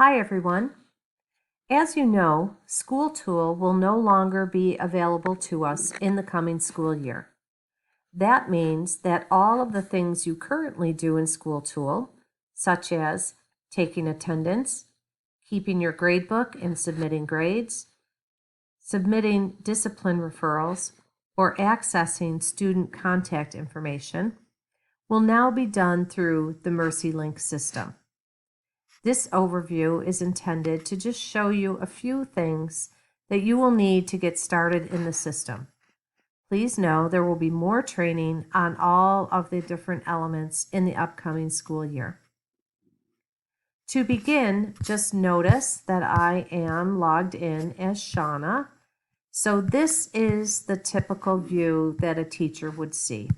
Hi everyone. As you know, School Tool will no longer be available to us in the coming school year. That means that all of the things you currently do in School Tool, such as taking attendance, keeping your gradebook and submitting grades, submitting discipline referrals, or accessing student contact information, will now be done through the MercyLink system. This overview is intended to just show you a few things that you will need to get started in the system. Please know there will be more training on all of the different elements in the upcoming school year. To begin, just notice that I am logged in as Shauna. So this is the typical view that a teacher would see.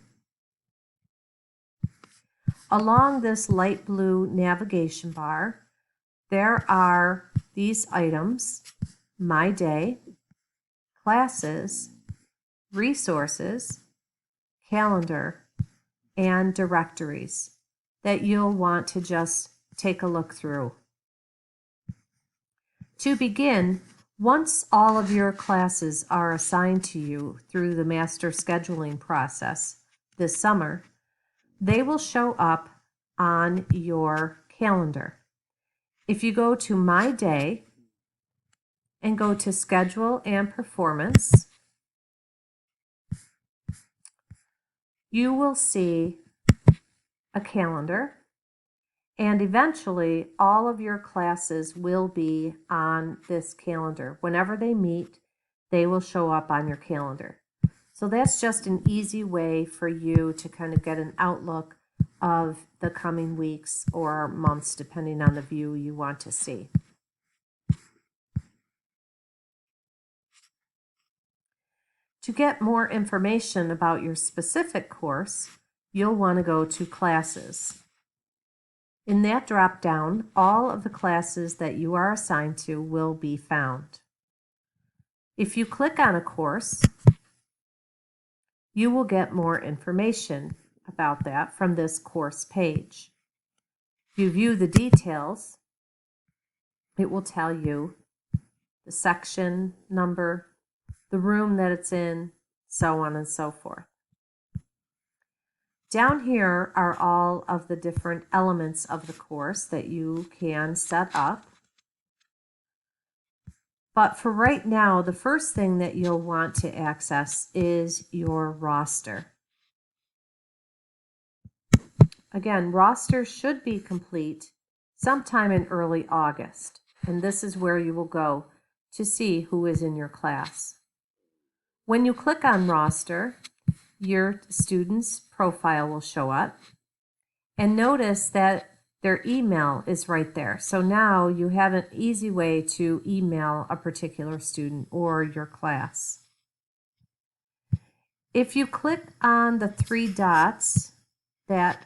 Along this light blue navigation bar, there are these items: My Day, Classes, Resources, Calendar, and Directories that you'll want to just take a look through. To begin, once all of your classes are assigned to you through the master scheduling process this summer, they will show up on your calendar. If you go to My Day and go to Schedule and Performance, you will see a calendar, and eventually all of your classes will be on this calendar. Whenever they meet, they will show up on your calendar. So that's just an easy way for you to kind of get an outlook of the coming weeks or months, depending on the view you want to see. To get more information about your specific course, you'll want to go to Classes. In that drop-down, all of the classes that you are assigned to will be found. If you click on a course, you will get more information about that from this course page. If you view the details, it will tell you the section number, the room that it's in, so on and so forth. Down here are all of the different elements of the course that you can set up. But for right now, the first thing that you'll want to access is your roster. Again, roster should be complete sometime in early August, and this is where you will go to see who is in your class. When you click on roster, your student's profile will show up, and notice that their email is right there. So now you have an easy way to email a particular student or your class. If you click on the three dots that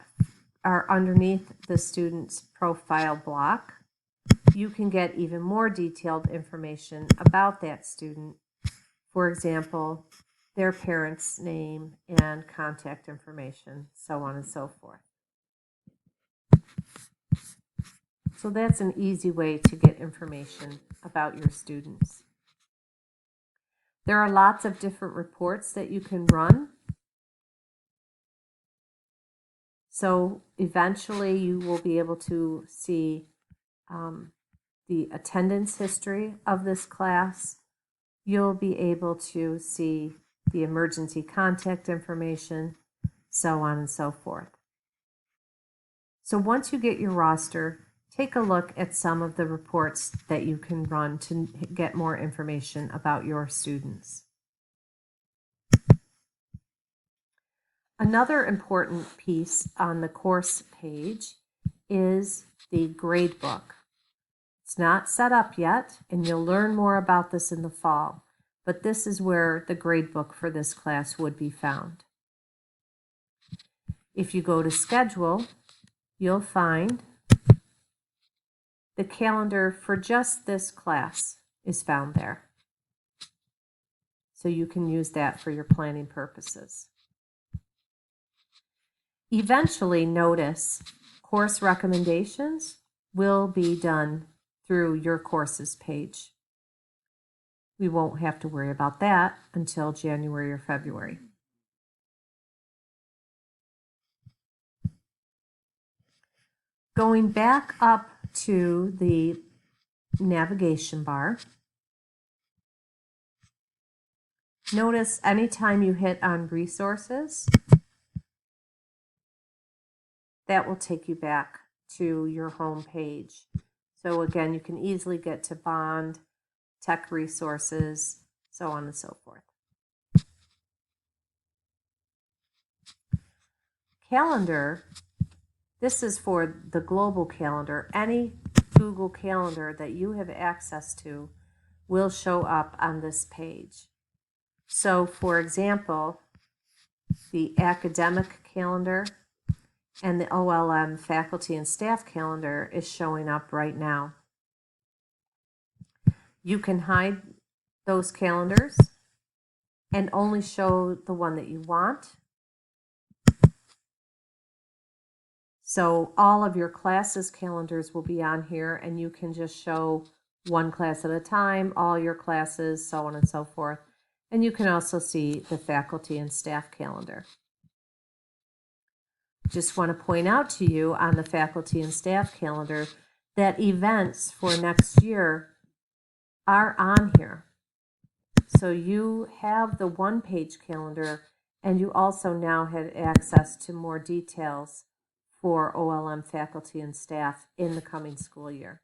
are underneath the student's profile block, you can get even more detailed information about that student. For example, their parents' name and contact information, so on and so forth. So that's an easy way to get information about your students. There are lots of different reports that you can run. So eventually you will be able to see the attendance history of this class. You'll be able to see the emergency contact information, so on and so forth. So once you get your roster, take a look at some of the reports that you can run to get more information about your students. Another important piece on the course page is the gradebook. It's not set up yet, and you'll learn more about this in the fall, but this is where the gradebook for this class would be found. If you go to Schedule, you'll find the calendar for just this class is found there. So you can use that for your planning purposes. Eventually, notice course recommendations will be done through your courses page. We won't have to worry about that until January or February. Going back up to the navigation bar, notice anytime you hit on resources, that will take you back to your home page. So again, you can easily get to bond, tech resources, so on and so forth. Calendar, this is for the global calendar. Any Google Calendar that you have access to will show up on this page. So for example, the academic calendar and the OLM faculty and staff calendar is showing up right now. You can hide those calendars and only show the one that you want. So all of your classes calendars will be on here, and you can just show one class at a time, all your classes, so on and so forth. And you can also see the faculty and staff calendar. Just want to point out to you on the faculty and staff calendar that events for next year are on here. So you have the one-page calendar, and you also now have access to more details for OLM faculty and staff in the coming school year.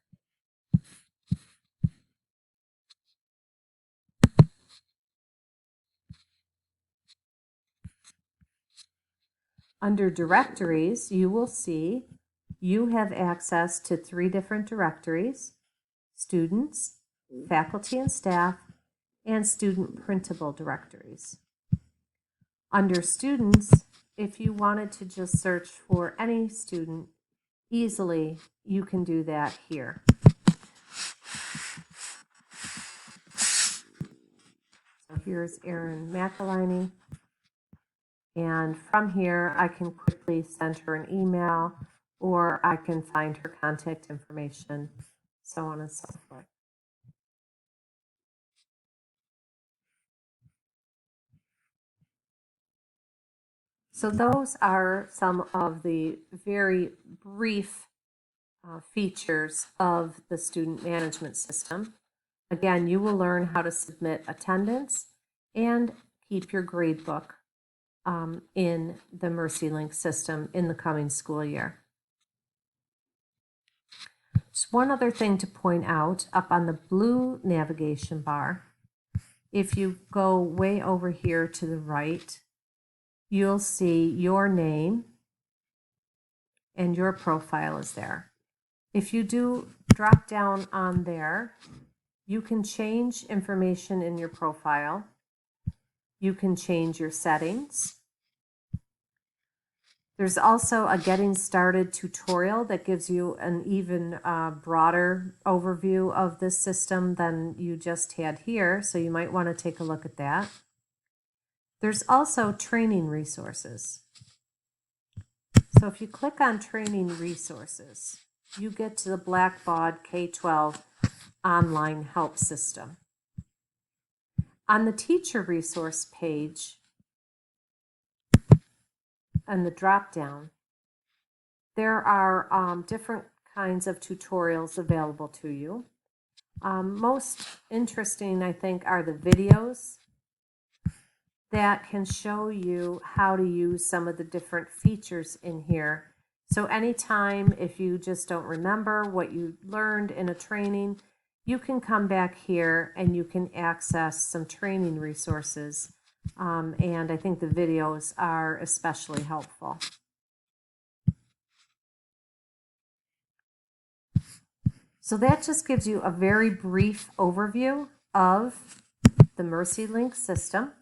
Under directories, you will see you have access to 3 different directories: students, faculty and staff, and student printable directories. Under students, if you wanted to just search for any student easily, you can do that here. So here's Erin McElhiney. And from here, I can quickly send her an email, or I can find her contact information, so on and so forth. So those are some of the very brief features of the student management system. Again, you will learn how to submit attendance and keep your grade book in the MercyLink system in the coming school year. Just one other thing to point out, up on the blue navigation bar, if you go way over here to the right, you'll see your name and your profile is there. If you do drop down on there, you can change information in your profile. You can change your settings. There's also a getting started tutorial that gives you an even broader overview of this system than you just had here, so you might want to take a look at that. There's also training resources. So if you click on training resources, you get to the Blackbaud K-12 online help system. On the teacher resource page, on the drop down, there are different kinds of tutorials available to you. Most interesting, I think, are the videos that can show you how to use some of the different features in here. So anytime, if you just don't remember what you learned in a training, you can come back here and you can access some training resources. And I think the videos are especially helpful. So that just gives you a very brief overview of the MercyLink system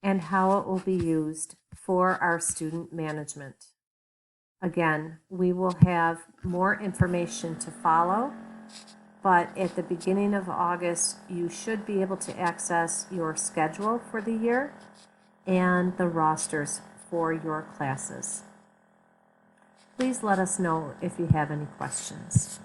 and how it will be used for our student management. Again, we will have more information to follow, but at the beginning of August, you should be able to access your schedule for the year and the rosters for your classes. Please let us know if you have any questions.